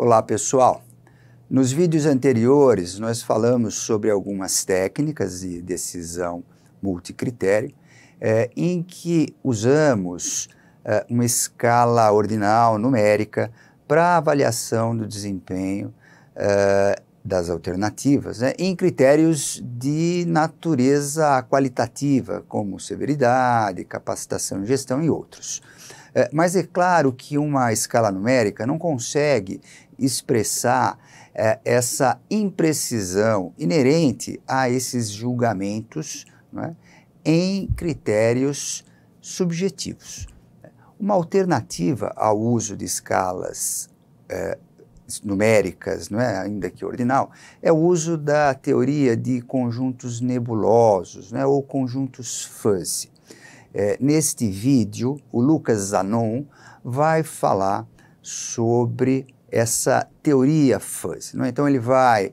Olá pessoal, nos vídeos anteriores nós falamos sobre algumas técnicas de decisão multicritério em que usamos uma escala ordinal numérica para avaliação do desempenho das alternativas, em critérios de natureza qualitativa, como severidade, capacitação e gestão e outros. Mas é claro que uma escala numérica não consegue expressar essa imprecisão inerente a esses julgamentos, não é, em critérios subjetivos. Uma alternativa ao uso de escalas numéricas, não é, ainda que ordinal, é o uso da teoria de conjuntos nebulosos, não é, ou conjuntos fuzzy. Neste vídeo, o Lucas Zanon vai falar sobre essa teoria fuzzy, não é? Então ele vai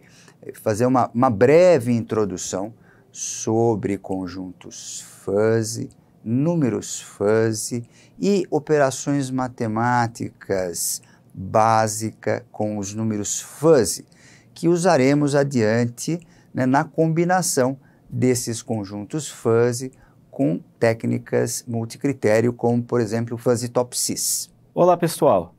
fazer uma breve introdução sobre conjuntos fuzzy, números fuzzy e operações matemáticas básicas com os números fuzzy, que usaremos adiante, né, na combinação desses conjuntos fuzzy com técnicas multicritério, como por exemplo o Fuzzy Top 6. Olá pessoal!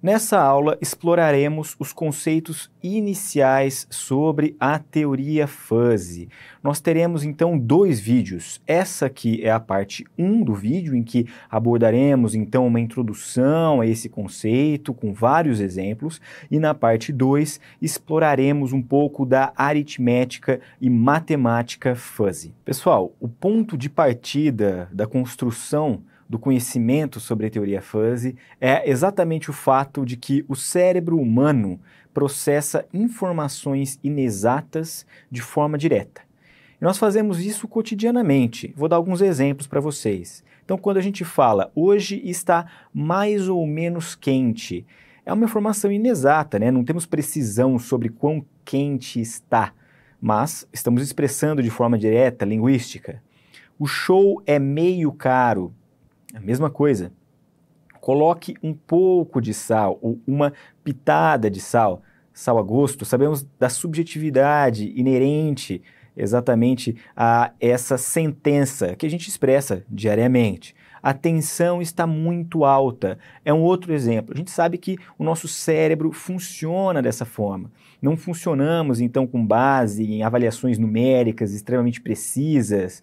Nessa aula exploraremos os conceitos iniciais sobre a teoria fuzzy. Nós teremos então dois vídeos. Essa aqui é a parte 1 do vídeo, em que abordaremos então uma introdução a esse conceito com vários exemplos, e na parte 2 exploraremos um pouco da aritmética e matemática fuzzy. Pessoal, o ponto de partida da construção do conhecimento sobre a teoria fuzzy é exatamente o fato de que o cérebro humano processa informações inexatas de forma direta. E nós fazemos isso cotidianamente. Vou dar alguns exemplos para vocês. Então, quando a gente fala, hoje está mais ou menos quente, é uma informação inexata, né? Não temos precisão sobre quão quente está, mas estamos expressando de forma direta, linguística. O show é meio caro. A mesma coisa. Coloque um pouco de sal ou uma pitada de sal, sal a gosto. Sabemos da subjetividade inerente exatamente a essa sentença que a gente expressa diariamente. A tensão está muito alta. É um outro exemplo. A gente sabe que o nosso cérebro funciona dessa forma. Não funcionamos, então, com base em avaliações numéricas extremamente precisas,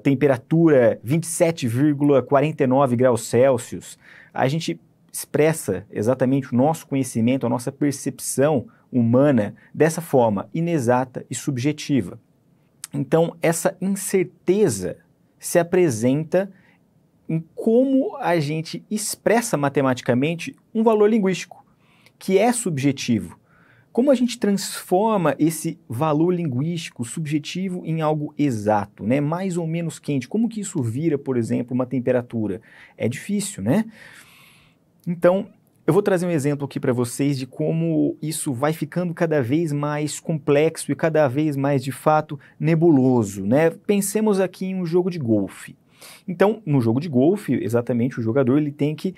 temperatura 27,49 graus Celsius. A gente expressa exatamente o nosso conhecimento, a nossa percepção humana dessa forma inexata e subjetiva. Então, essa incerteza se apresenta em como a gente expressa matematicamente um valor linguístico, que é subjetivo. Como a gente transforma esse valor linguístico subjetivo em algo exato, né? Mais ou menos quente? Como que isso vira, por exemplo, uma temperatura? É difícil, né? Então, eu vou trazer um exemplo aqui para vocês de como isso vai ficando cada vez mais complexo e cada vez mais, de fato, nebuloso, né? Pensemos aqui em um jogo de golfe. Então, no jogo de golfe, exatamente, o jogador ele tem que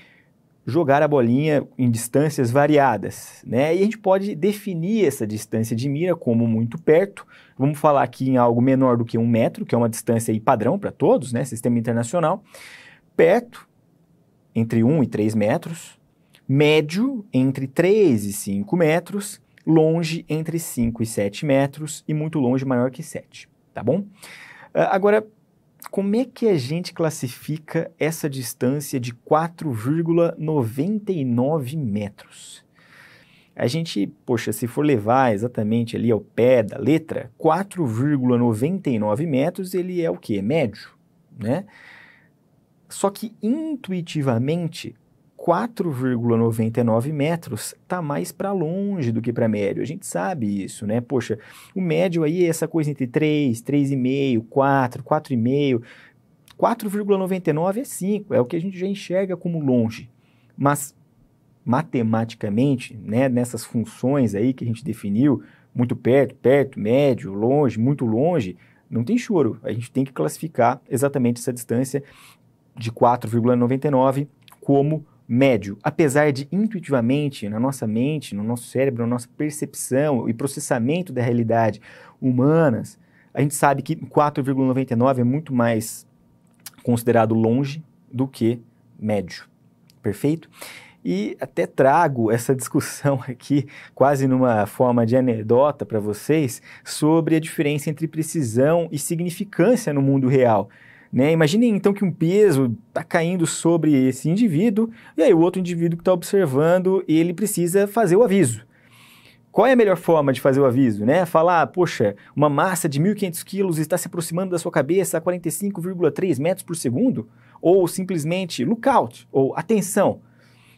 jogar a bolinha em distâncias variadas, né? E a gente pode definir essa distância de mira como muito perto. Vamos falar aqui em algo menor do que 1 metro, que é uma distância aí padrão para todos, né? Sistema internacional. Perto, entre 1 e 3 metros. Médio, entre 3 e 5 metros. Longe, entre 5 e 7 metros. E muito longe, maior que 7, tá bom? Agora, como é que a gente classifica essa distância de 4,99 metros? A gente, poxa, se for levar exatamente ali ao pé da letra, 4,99 metros, ele é o quê? Médio, né? Só que intuitivamente, 4,99 metros está mais para longe do que para médio. A gente sabe isso, né? Poxa, o médio aí é essa coisa entre 3, 3,5, 4, 4,5. 4,99 é 5, é o que a gente já enxerga como longe. Mas, matematicamente, né, nessas funções aí que a gente definiu, muito perto, perto, médio, longe, muito longe, não tem choro. A gente tem que classificar exatamente essa distância de 4,99 como médio, apesar de intuitivamente, na nossa mente, no nosso cérebro, na nossa percepção e processamento da realidade humanas, a gente sabe que 4,99 é muito mais considerado longe do que médio. Perfeito? E até trago essa discussão aqui, quase numa forma de anedota para vocês, sobre a diferença entre precisão e significância no mundo real. Né? Imaginem então que um peso está caindo sobre esse indivíduo, e aí o outro indivíduo que está observando, ele precisa fazer o aviso. Qual é a melhor forma de fazer o aviso? Né? Falar, poxa, uma massa de 1.500 quilos está se aproximando da sua cabeça a 45,3 metros por segundo? Ou simplesmente lookout, ou atenção.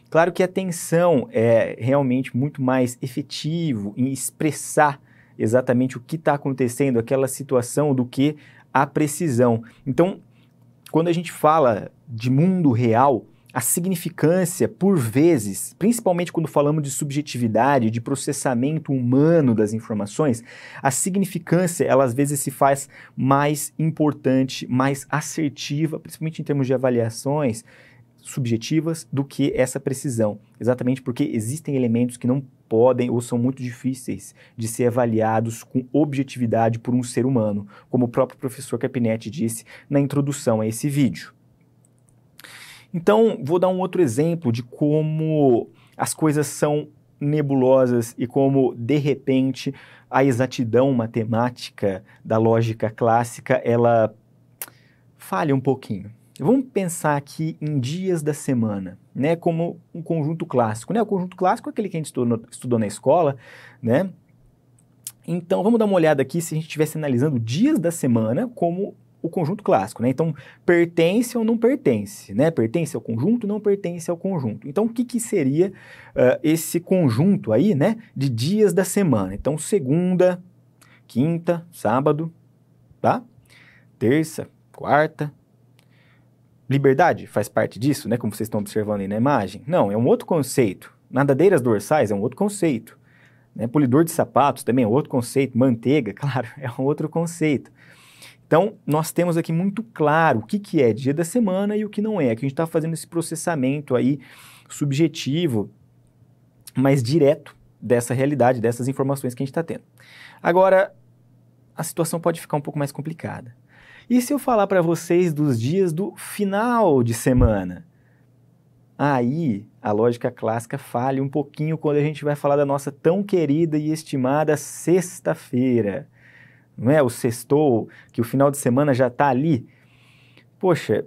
Claro que a atenção é realmente muito mais efetivo em expressar exatamente o que está acontecendo, aquela situação, do que a precisão. Então, quando a gente fala de mundo real, a significância, por vezes, principalmente quando falamos de subjetividade, de processamento humano das informações, a significância, ela às vezes se faz mais importante, mais assertiva, principalmente em termos de avaliações subjetivas, do que essa precisão. Exatamente porque existem elementos que não podem ou são muito difíceis de ser avaliados com objetividade por um ser humano, como o próprio professor Carpinetti disse na introdução a esse vídeo. Então, vou dar um outro exemplo de como as coisas são nebulosas e como, de repente, a exatidão matemática da lógica clássica, ela falha um pouquinho. Vamos pensar aqui em dias da semana, né, como um conjunto clássico, né? O conjunto clássico é aquele que a gente estudou na escola, né? Então, vamos dar uma olhada aqui se a gente estivesse analisando dias da semana como o conjunto clássico, né? Então, pertence ou não pertence, né? Pertence ao conjunto, não pertence ao conjunto. Então, o que seria esse conjunto aí, né, de dias da semana? Então, segunda, quinta, sábado, tá? Terça, quarta. Liberdade faz parte disso, né? Como vocês estão observando aí na imagem. Não, é um outro conceito. Nadadeiras dorsais é um outro conceito. Né? Polidor de sapatos também é outro conceito. Manteiga, claro, é um outro conceito. Então, nós temos aqui muito claro o que é dia da semana e o que não é. Aqui a gente está fazendo esse processamento aí subjetivo, mas direto dessa realidade, dessas informações que a gente está tendo. Agora, a situação pode ficar um pouco mais complicada. E se eu falar para vocês dos dias do final de semana? Aí a lógica clássica falha um pouquinho quando a gente vai falar da nossa tão querida e estimada sexta-feira. Não é o sextou, que o final de semana já está ali? Poxa,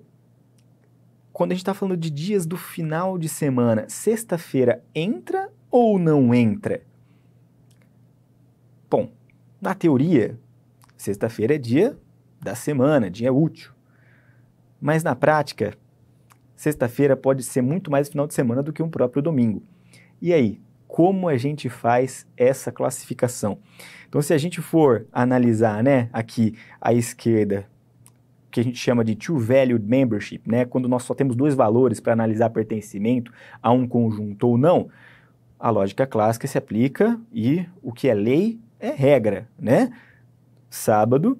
quando a gente está falando de dias do final de semana, sexta-feira entra ou não entra? Bom, na teoria, sexta-feira é dia da semana, dia útil. Mas na prática, sexta-feira pode ser muito mais final de semana do que um próprio domingo. E aí, como a gente faz essa classificação? Então, se a gente for analisar, né, aqui à esquerda, que a gente chama de two-valued membership, né, quando nós só temos dois valores para analisar pertencimento a um conjunto ou não, a lógica clássica se aplica e o que é lei é regra, né? Sábado,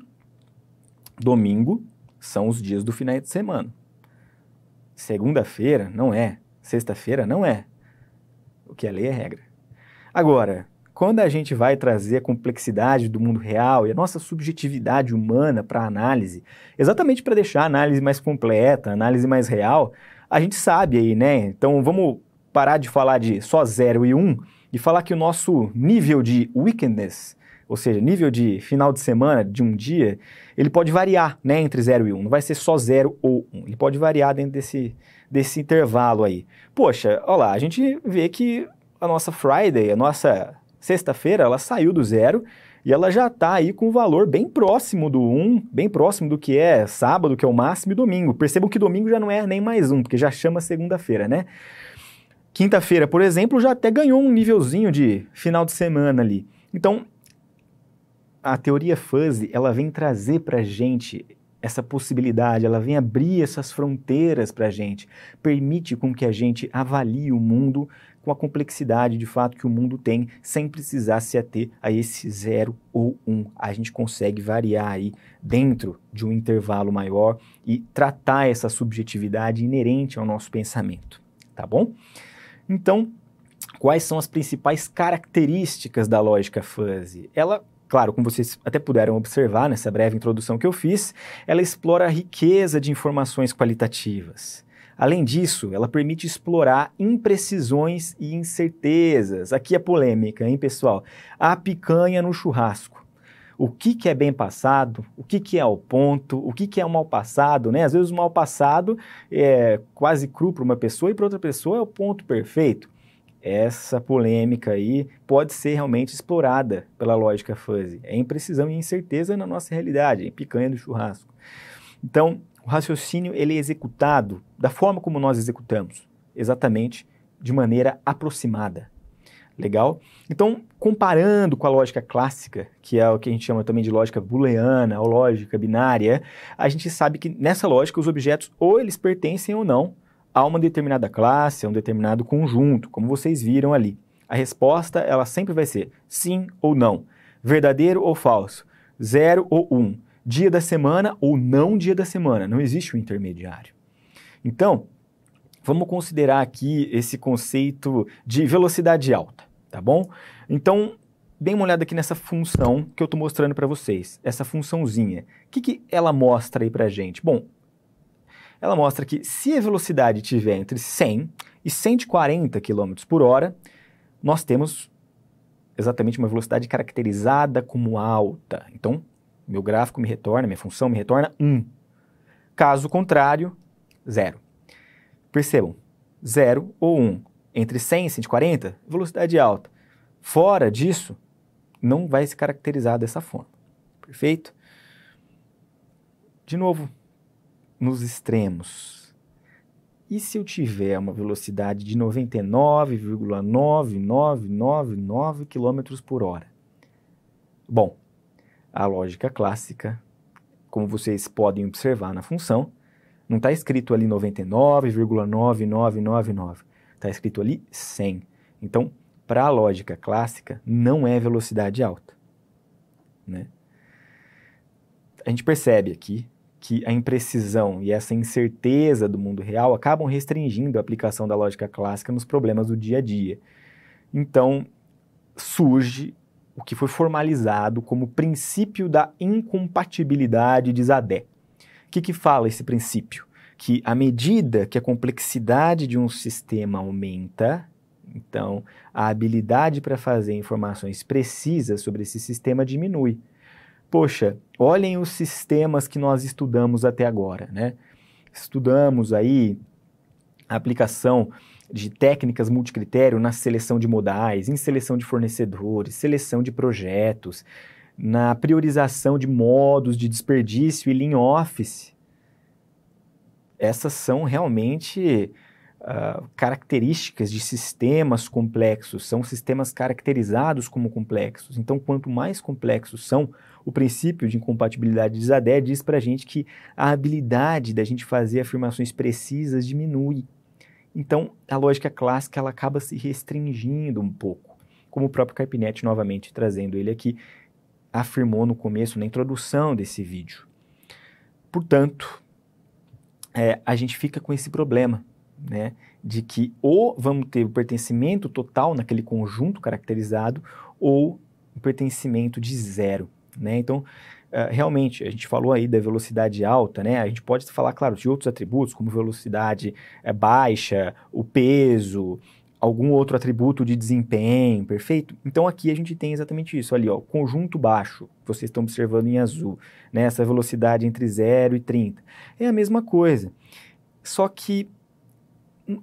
domingo são os dias do final de semana. Segunda-feira não é. Sexta-feira não é. O que é lei é regra. Agora, quando a gente vai trazer a complexidade do mundo real e a nossa subjetividade humana para a análise, exatamente para deixar a análise mais completa, a análise mais real, a gente sabe aí, né? Então vamos parar de falar de só 0 e 1 e falar que o nosso nível de wickedness, ou seja, nível de final de semana, de um dia, ele pode variar, né, entre 0 e 1. Não vai ser só 0 ou 1. Ele pode variar dentro desse intervalo aí. Poxa, olha lá, a gente vê que a nossa Friday, a nossa sexta-feira, ela saiu do 0 e ela já está aí com um valor bem próximo do 1, bem próximo do que é sábado, que é o máximo, e domingo. Percebam que domingo já não é nem mais 1, porque já chama segunda-feira, né? Quinta-feira, por exemplo, já até ganhou um nívelzinho de final de semana ali. Então, a teoria fuzzy, ela vem trazer para a gente essa possibilidade, ela vem abrir essas fronteiras para a gente, permite com que a gente avalie o mundo com a complexidade de fato que o mundo tem, sem precisar se ater a esse 0 ou 1. A gente consegue variar aí dentro de um intervalo maior e tratar essa subjetividade inerente ao nosso pensamento. tá bom? Então, quais são as principais características da lógica fuzzy? Ela, claro, como vocês até puderam observar nessa breve introdução que eu fiz, ela explora a riqueza de informações qualitativas. Além disso, ela permite explorar imprecisões e incertezas. Aqui a polêmica, hein, pessoal? A picanha no churrasco. O que é bem passado? O que é ao ponto? O que é o mal passado, né? Às vezes o mal passado é quase cru para uma pessoa e para outra pessoa é o ponto perfeito. Essa polêmica aí pode ser realmente explorada pela lógica fuzzy. É imprecisão e incerteza na nossa realidade, é picanha do churrasco. Então, o raciocínio ele é executado da forma como nós executamos, exatamente de maneira aproximada. Legal? Então, comparando com a lógica clássica, que é o que a gente chama também de lógica booleana ou lógica binária, a gente sabe que nessa lógica os objetos ou eles pertencem ou não a uma determinada classe, a um determinado conjunto, como vocês viram ali. A resposta, ela sempre vai ser sim ou não, verdadeiro ou falso, 0 ou 1, dia da semana ou não dia da semana, não existe um intermediário. Então, vamos considerar aqui esse conceito de velocidade alta, tá bom? Então, dê uma olhada aqui nessa função que eu estou mostrando para vocês, essa funçãozinha. O que ela mostra aí para a gente? Bom, ela mostra que se a velocidade estiver entre 100 e 140 km por hora, nós temos exatamente uma velocidade caracterizada como alta. Então, meu gráfico me retorna, minha função me retorna 1. Caso contrário, 0. Percebam, 0 ou 1. Entre 100 e 140, velocidade alta. Fora disso, não vai se caracterizar dessa forma. Perfeito? De novo, nos extremos. E se eu tiver uma velocidade de 99,9999 km por hora? Bom, a lógica clássica, como vocês podem observar na função, não está escrito ali 99,9999. Está escrito ali 100. Então, para a lógica clássica, não é velocidade alta, né? A gente percebe aqui que a imprecisão e essa incerteza do mundo real acabam restringindo a aplicação da lógica clássica nos problemas do dia a dia. Então, surge o que foi formalizado como princípio da incompatibilidade de Zadé. O que fala esse princípio? Que à medida que a complexidade de um sistema aumenta, então a habilidade para fazer informações precisas sobre esse sistema diminui. Poxa, olhem os sistemas que nós estudamos até agora, né? Estudamos aí a aplicação de técnicas multicritério na seleção de modais, em seleção de fornecedores, seleção de projetos, na priorização de modos de desperdício e Lean Office. Essas são realmente características de sistemas complexos, são sistemas caracterizados como complexos. Então, quanto mais complexos são, o princípio de incompatibilidade de Zadé diz para a gente que a habilidade da gente fazer afirmações precisas diminui. Então, a lógica clássica ela acaba se restringindo um pouco, como o próprio Carpinetti, novamente trazendo ele aqui, afirmou no começo, na introdução desse vídeo. Portanto, a gente fica com esse problema, né, de que ou vamos ter o pertencimento total naquele conjunto caracterizado ou o pertencimento de 0, né? Então, realmente, a gente falou aí da velocidade alta, né? A gente pode falar, claro, de outros atributos, como velocidade baixa, o peso, algum outro atributo de desempenho, perfeito? Então, aqui a gente tem exatamente isso, ali, ó, conjunto baixo, vocês estão observando em azul, né? Essa velocidade entre 0 e 30. É a mesma coisa, só que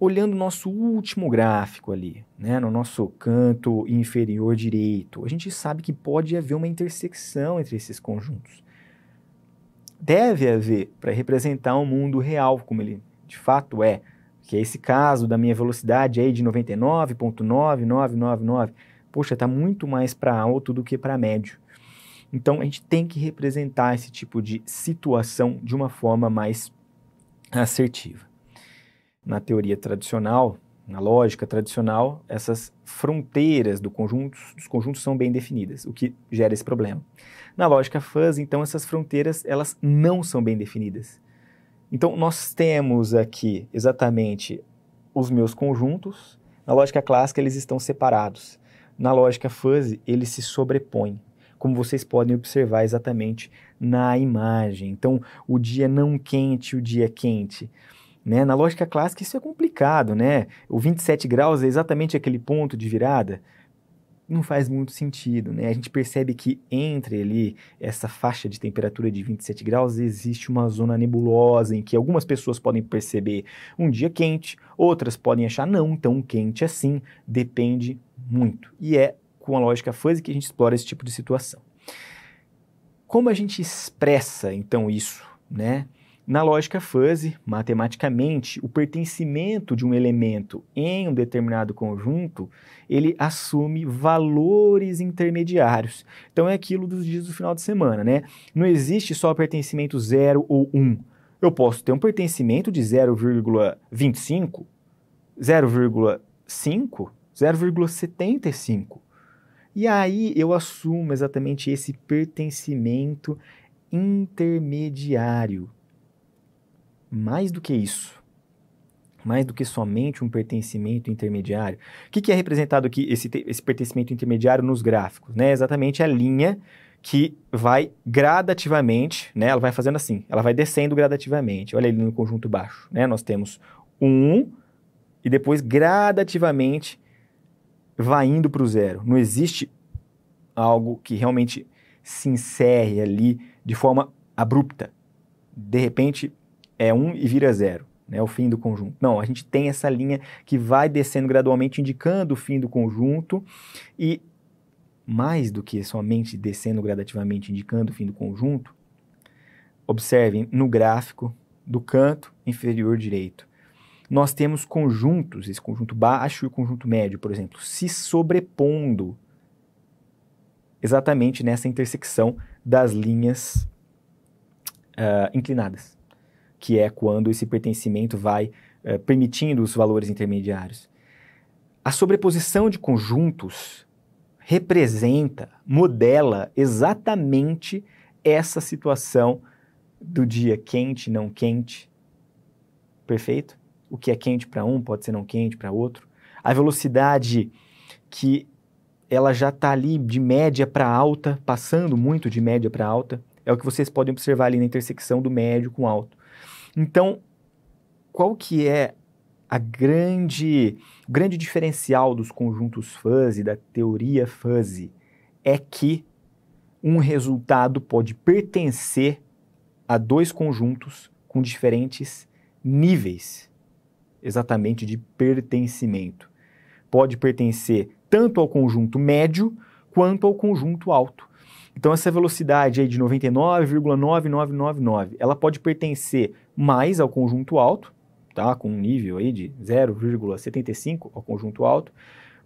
olhando o nosso último gráfico ali, né, no nosso canto inferior direito, a gente sabe que pode haver uma intersecção entre esses conjuntos. Deve haver para representar um mundo real, como ele de fato é, que é esse caso da minha velocidade aí de 99,9999. Poxa, está muito mais para alto do que para médio. Então, a gente tem que representar esse tipo de situação de uma forma mais assertiva. Na teoria tradicional, na lógica tradicional, essas fronteiras dos conjuntos são bem definidas, o que gera esse problema. Na lógica fuzzy, então, essas fronteiras elas não são bem definidas. Então, nós temos aqui exatamente os meus conjuntos. Na lógica clássica, eles estão separados. Na lógica fuzzy, eles se sobrepõem, como vocês podem observar exatamente na imagem. Então, o dia não quente, o dia quente. Né? Na lógica clássica, isso é complicado, né? O 27 graus é exatamente aquele ponto de virada. Não faz muito sentido, né? A gente percebe que entre ali essa faixa de temperatura de 27 graus existe uma zona nebulosa em que algumas pessoas podem perceber um dia quente, outras podem achar não tão quente assim, depende muito. E é com a lógica fuzzy que a gente explora esse tipo de situação. Como a gente expressa então isso, né? Na lógica fuzzy, matematicamente, o pertencimento de um elemento em um determinado conjunto, ele assume valores intermediários. Então é aquilo dos dias do final de semana, né? Não existe só pertencimento 0 ou 1. Eu posso ter um pertencimento de 0,25, 0,5, 0,75. E aí eu assumo exatamente esse pertencimento intermediário. Mais do que isso, mais do que somente um pertencimento intermediário. O que é representado aqui, esse pertencimento intermediário nos gráficos? Né? Exatamente a linha que vai gradativamente, né? Ela vai fazendo assim, ela vai descendo gradativamente. Olha ali no conjunto baixo, né? Nós temos 1 e depois gradativamente vai indo para o 0. Não existe algo que realmente se encerre ali de forma abrupta. De repente, é 1 e vira 0, né, o fim do conjunto. Não, a gente tem essa linha que vai descendo gradualmente, indicando o fim do conjunto, e mais do que somente descendo gradativamente, indicando o fim do conjunto, observem no gráfico do canto inferior direito. Nós temos conjuntos, esse conjunto baixo e o conjunto médio, por exemplo, se sobrepondo exatamente nessa intersecção das linhas inclinadas, que é quando esse pertencimento vai permitindo os valores intermediários. A sobreposição de conjuntos representa, modela exatamente essa situação do dia quente, não quente. Perfeito? O que é quente para um pode ser não quente para outro. A velocidade que ela já está ali de média para alta, passando muito de média para alta, é o que vocês podem observar ali na intersecção do médio com alto. Então, qual que é o grande diferencial dos conjuntos fuzzy, da teoria fuzzy? É que um resultado pode pertencer a dois conjuntos com diferentes níveis, exatamente, de pertencimento. Pode pertencer tanto ao conjunto médio quanto ao conjunto alto. Então, essa velocidade aí de 99,9999, ela pode pertencer mais ao conjunto alto, tá? Com um nível aí de 0,75 ao conjunto alto,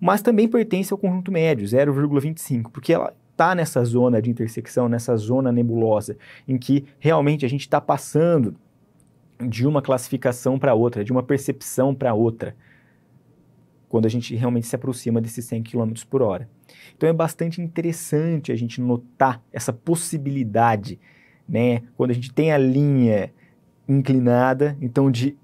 mas também pertence ao conjunto médio, 0,25, porque ela está nessa zona de intersecção, nessa zona nebulosa, em que realmente a gente está passando de uma classificação para outra, de uma percepção para outra, quando a gente realmente se aproxima desses 100 km por hora. Então é bastante interessante a gente notar essa possibilidade, né? Quando a gente tem a linha inclinada, então de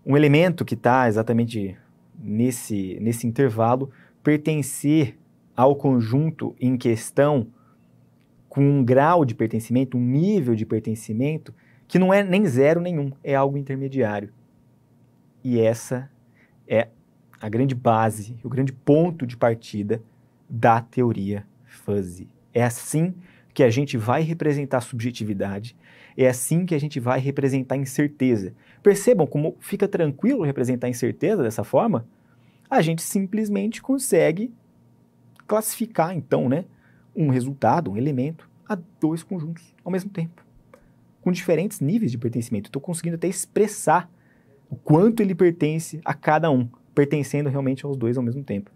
um elemento que está exatamente nesse intervalo pertencer ao conjunto em questão com um grau de pertencimento, um nível de pertencimento que não é nem 0 nem 1, é algo intermediário. E essa é a grande base, o grande ponto de partida da teoria fuzzy. É assim que a gente vai representar subjetividade, é assim que a gente vai representar incerteza. Percebam como fica tranquilo representar incerteza dessa forma? A gente simplesmente consegue classificar, então, né, um resultado, um elemento, a dois conjuntos ao mesmo tempo, com diferentes níveis de pertencimento. Estou conseguindo até expressar o quanto ele pertence a cada um, pertencendo realmente aos dois ao mesmo tempo.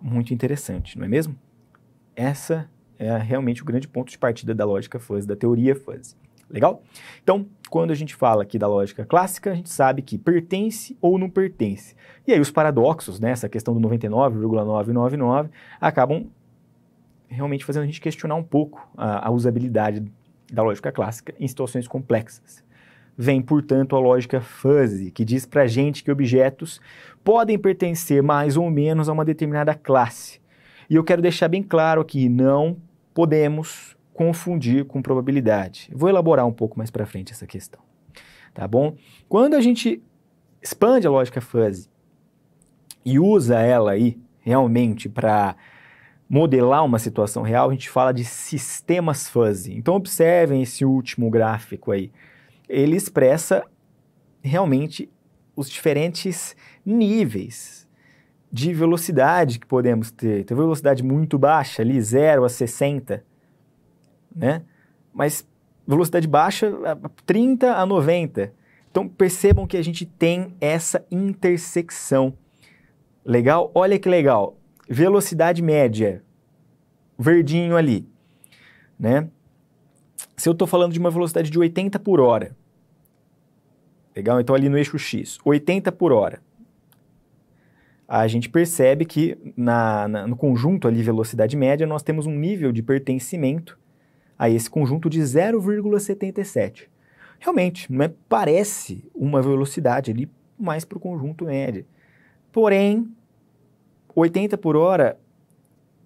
Muito interessante, não é mesmo? Essa é realmente o grande ponto de partida da lógica fuzzy, da teoria fuzzy. Legal? Então, quando a gente fala aqui da lógica clássica, a gente sabe que pertence ou não pertence. E aí os paradoxos, né, essa questão do 99,999, acabam realmente fazendo a gente questionar um pouco a usabilidade da lógica clássica em situações complexas. vem, portanto, a lógica fuzzy, que diz pra gente que objetos podem pertencer mais ou menos a uma determinada classe. E eu quero deixar bem claro aqui, não podemos confundir com probabilidade. Vou elaborar um pouco mais para frente essa questão, tá bom? Quando a gente expande a lógica fuzzy e usa ela aí realmente para modelar uma situação real, a gente fala de sistemas fuzzy. Então observem esse último gráfico aí. Ele expressa realmente os diferentes níveis de velocidade que podemos ter. Tem velocidade muito baixa ali, 0 a 60, né? Mas velocidade baixa, 30 a 90. Então percebam que a gente tem essa intersecção. Legal? Olha que legal. Velocidade média, verdinho ali, né? Se eu estou falando de uma velocidade de 80 por hora, legal? Então ali no eixo X, 80 por hora, a gente percebe que no conjunto ali velocidade média nós temos um nível de pertencimento a esse conjunto de 0,77. Realmente, né, parece uma velocidade ali mais para o conjunto média. Porém, 80 por hora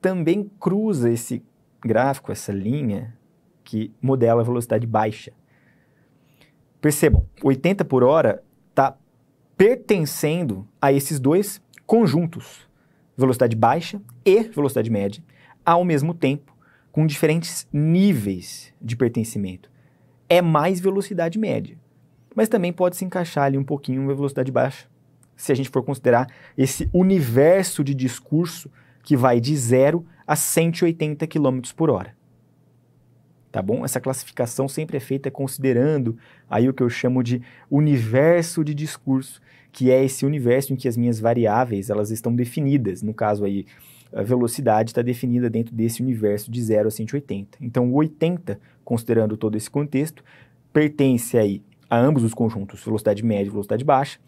também cruza esse gráfico, essa linha que modela a velocidade baixa. Percebam, 80 por hora está pertencendo a esses dois conjuntos, velocidade baixa e velocidade média, ao mesmo tempo, com diferentes níveis de pertencimento. É mais velocidade média, mas também pode se encaixar ali um pouquinho uma velocidade baixa, se a gente for considerar esse universo de discurso que vai de 0 a 180 km por hora. Tá bom? Essa classificação sempre é feita considerando aí o que eu chamo de universo de discurso, que é esse universo em que as minhas variáveis elas estão definidas. No caso aí, a velocidade está definida dentro desse universo de 0 a 180. Então, o 80, considerando todo esse contexto, pertence aí a ambos os conjuntos, velocidade média e velocidade baixa,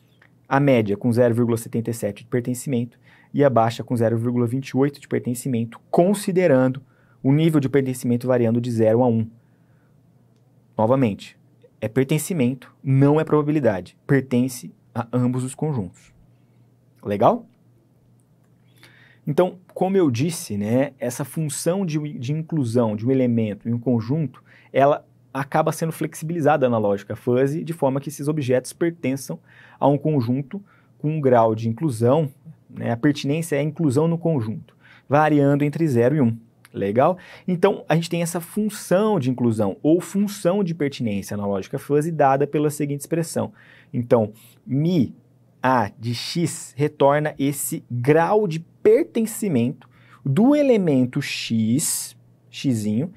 a média com 0,77 de pertencimento e a baixa com 0,28 de pertencimento, considerando o nível de pertencimento variando de 0 a 1. Novamente, é pertencimento, não é probabilidade. Pertence a ambos os conjuntos. Legal? Então, como eu disse, né, essa função de inclusão de um elemento em um conjunto, ela acaba sendo flexibilizada na lógica fuzzy, de forma que esses objetos pertençam a um conjunto com um grau de inclusão, né, a pertinência é a inclusão no conjunto, variando entre 0 e 1. Legal? Então, a gente tem essa função de inclusão ou função de pertinência na lógica fuzzy dada pela seguinte expressão. Então, mi a de x retorna esse grau de pertencimento do elemento x, xzinho,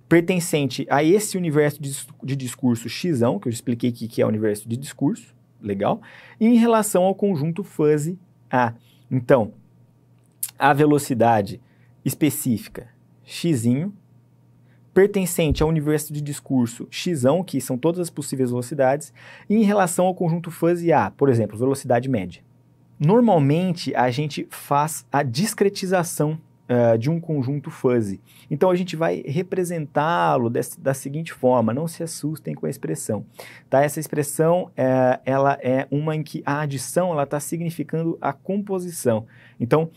pertencente a esse universo de discurso xão, que eu expliquei que é o universo de discurso, legal? Em relação ao conjunto fuzzy A. Então, a velocidade específica xzinho, pertencente ao universo de discurso xão, que são todas as possíveis velocidades, em relação ao conjunto fuzzy A, por exemplo, velocidade média. Normalmente, a gente faz a discretização de um conjunto fuzzy. Então, a gente vai representá-lo da seguinte forma, não se assustem com a expressão. Tá? Essa expressão, ela é uma em que a adição está significando a composição. Então,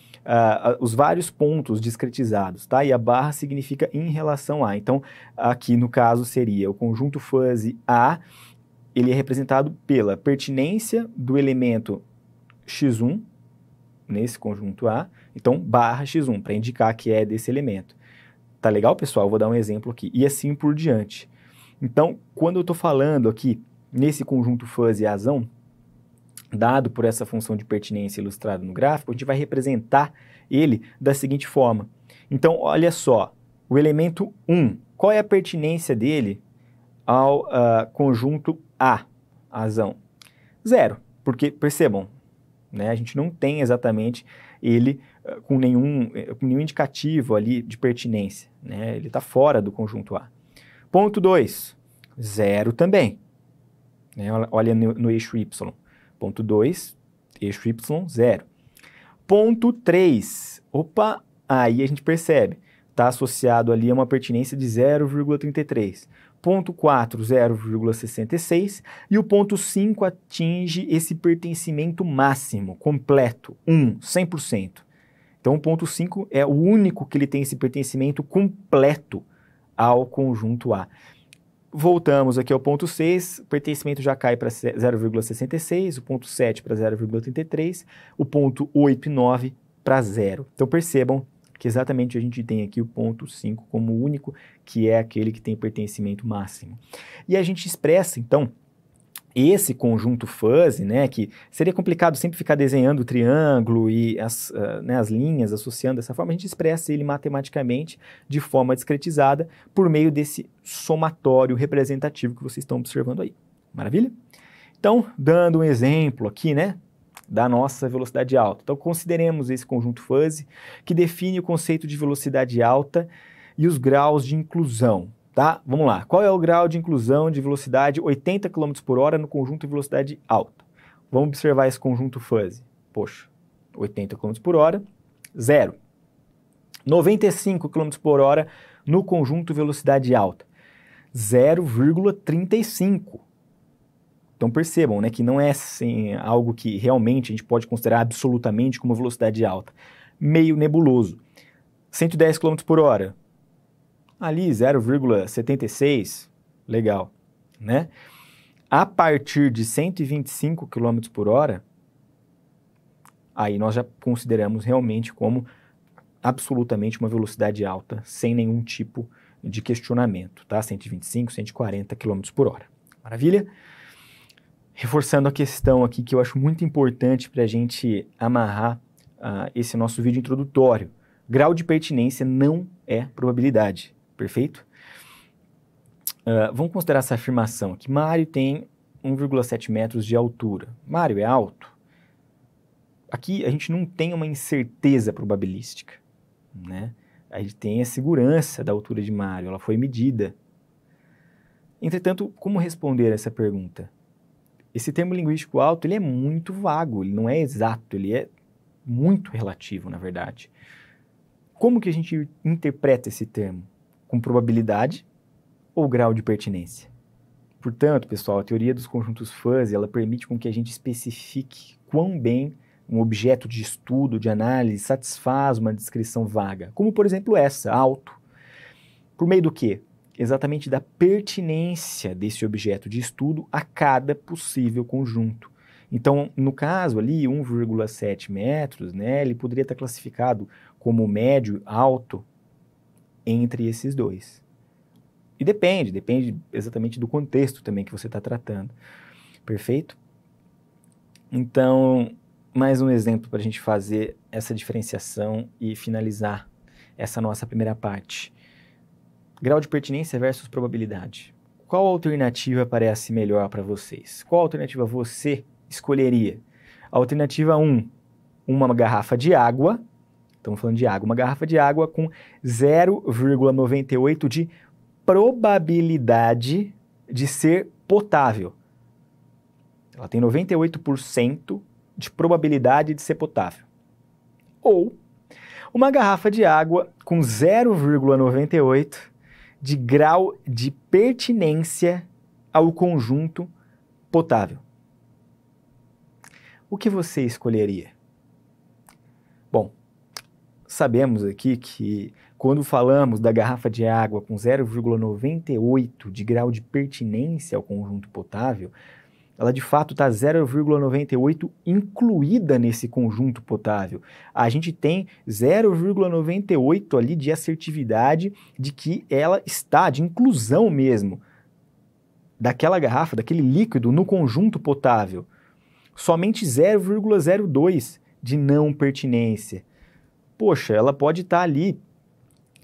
os vários pontos discretizados, tá? E a barra significa em relação a. Então, aqui no caso seria o conjunto fuzzy A, ele é representado pela pertinência do elemento x1, nesse conjunto A, então barra x1, para indicar que é desse elemento. Tá legal, pessoal? Eu vou dar um exemplo aqui. E assim por diante. Então, quando eu estou falando aqui, nesse conjunto fuzzy Azão, dado por essa função de pertinência ilustrada no gráfico, a gente vai representar ele da seguinte forma. Então, olha só, o elemento 1, qual é a pertinência dele ao conjunto A, Azão? 0, porque, percebam, né, a gente não tem exatamente ele com nenhum indicativo ali de pertinência, né, ele está fora do conjunto A. Ponto 2, 0 também, né, olha no eixo Y. Ponto 2, eixo Y, 0. Ponto 3, opa, aí a gente percebe, está associado ali a uma pertinência de 0,33. Ponto 4, 0,66, e o ponto 5 atinge esse pertencimento máximo, completo, 100%. Então, o ponto 5 é o único que ele tem esse pertencimento completo ao conjunto A. Voltamos aqui ao ponto 6, o pertencimento já cai para 0,66, o ponto 7 para 0,33, o ponto 8 e 9 para 0. Então percebam que exatamente a gente tem aqui o ponto 5 como o único, que é aquele que tem pertencimento máximo. E a gente expressa, então, esse conjunto fuzzy, né, que seria complicado sempre ficar desenhando o triângulo e as linhas associando dessa forma, a gente expressa ele matematicamente de forma discretizada por meio desse somatório representativo que vocês estão observando aí. Maravilha? Então, dando um exemplo aqui, né, da nossa velocidade alta. Então, consideremos esse conjunto fuzzy que define o conceito de velocidade alta e os graus de inclusão. Tá? Vamos lá. Qual é o grau de inclusão de velocidade 80 km por hora no conjunto de velocidade alta? Vamos observar esse conjunto fuzzy. Poxa, 80 km por hora, 0. 95 km por hora no conjunto de velocidade alta, 0,35. Então percebam, né, que não é assim, algo que realmente a gente pode considerar absolutamente como velocidade alta. Meio nebuloso. 110 km por hora. Ali, 0,76, legal, né? A partir de 125 km por hora, aí nós já consideramos realmente como absolutamente uma velocidade alta, sem nenhum tipo de questionamento, tá? 125, 140 km por hora. Maravilha? Reforçando a questão aqui que eu acho muito importante para a gente amarrar esse nosso vídeo introdutório. Grau de pertinência não é probabilidade. Perfeito? Vamos considerar essa afirmação aqui. Mário tem 1,7 metros de altura. Mário é alto? Aqui a gente não tem uma incerteza probabilística, né? A gente tem a segurança da altura de Mário, ela foi medida. Entretanto, como responder essa pergunta? Esse termo linguístico alto, ele é muito vago, ele não é exato, ele é muito relativo, na verdade. Como que a gente interpreta esse termo? Com probabilidade ou grau de pertinência? Portanto, pessoal, a teoria dos conjuntos fuzzy, ela permite com que a gente especifique quão bem um objeto de estudo, de análise, satisfaz uma descrição vaga, como por exemplo essa, alto. Por meio do quê? Exatamente da pertinência desse objeto de estudo a cada possível conjunto. Então, no caso ali, 1,7 metros, né, ele poderia estar classificado como médio, alto, entre esses dois. E depende exatamente do contexto também que você está tratando. Perfeito? Então, mais um exemplo para a gente fazer essa diferenciação e finalizar essa nossa primeira parte. Grau de pertinência versus probabilidade. Qual alternativa parece melhor para vocês? Qual alternativa você escolheria? Alternativa 1, uma garrafa de água. Estamos falando de água. Uma garrafa de água com 0,98 de probabilidade de ser potável. Ela tem 98% de probabilidade de ser potável. Ou uma garrafa de água com 0,98 de grau de pertinência ao conjunto potável. O que você escolheria? Bom, sabemos aqui que quando falamos da garrafa de água com 0,98 de grau de pertinência ao conjunto potável, ela de fato está 0,98 incluída nesse conjunto potável. A gente tem 0,98 ali de assertividade de que ela está, de inclusão mesmo, daquela garrafa, daquele líquido no conjunto potável. Somente 0,02 de não pertinência. Poxa, ela pode estar ali,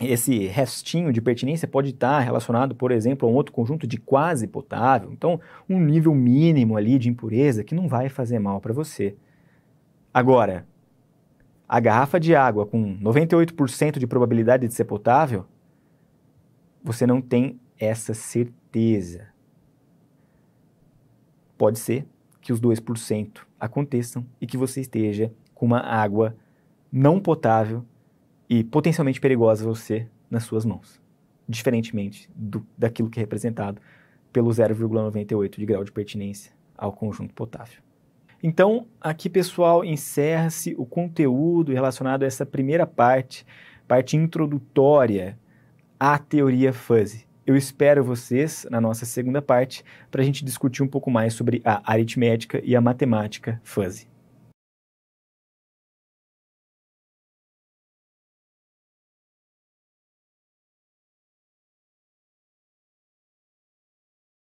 esse restinho de pertinência pode estar relacionado, por exemplo, a um outro conjunto de quase potável. Então, um nível mínimo ali de impureza que não vai fazer mal para você. Agora, a garrafa de água com 98% de probabilidade de ser potável, você não tem essa certeza. Pode ser que os 2% aconteçam e que você esteja com uma água não potável e potencialmente perigosa você nas suas mãos. diferentemente daquilo que é representado pelo 0,98 de grau de pertinência ao conjunto potássio. Então, aqui, pessoal, encerra-se o conteúdo relacionado a essa primeira parte introdutória à teoria fuzzy. Eu espero vocês na nossa segunda parte para a gente discutir um pouco mais sobre a aritmética e a matemática fuzzy.